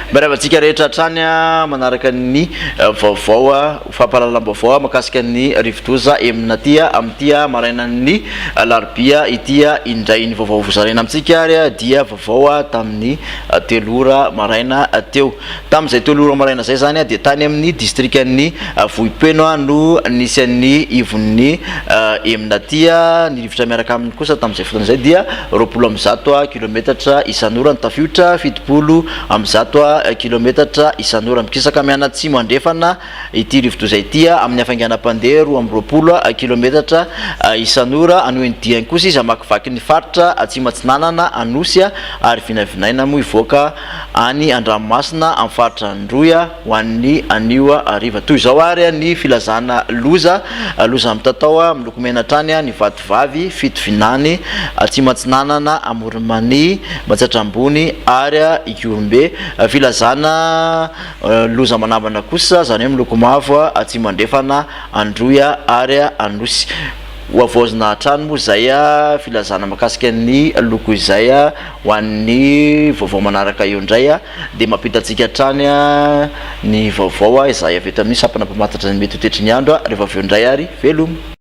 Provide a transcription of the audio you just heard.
Barabatsika rehetra trany manaraka ny vaovao fampahalalam-baovao makasika ny rivotoza emina tia amtia maraina ny larobia itya indray ny vaovao vozaraina amintsika ary dia vaovao tamin'ny telora maraina teo tamin'izay telora maraina zay zany dia tany amin'ny distriktan'ny Vohipeno no nisy an'ny ivon'ny emina tia ny rivotra miaraka aminy kosa tamin'izay fotoana zay dia 20 kilometatra isan'ora ny tafiotra 70 kilometatra isan'ora mikisaka mianatsimo andrefana ity rivotoza ity amin'ny hafainganam-pandeha 20 kilometatra isan'ora anoeny diany kosa izy amakivaky ny faritra atsimo atsinanana anosy ary vinavinaina moa ivoaka any Andranomasina amin'ny faritra Androya ho an'ny anio ariva toy izao ary ny filazana loza mitatao miloko mena trany ny vatovavy fitovinany atsimo atsinanana Amorimany Matsatram-bony ary Iorombe filazana loza manambana kosa zany hoe miloko mavo atsimo andrefana Androya ary Anosy wavozna trano moa zay filazana makasika ny loko izay ho an'ny vaovao manaraka eo indray dia mampitatsika trany ny vaovao izay avy eto amin'ny sapana mpamatatra ny mety ho tetry ny andro rehefa avy eo indray ary veloma.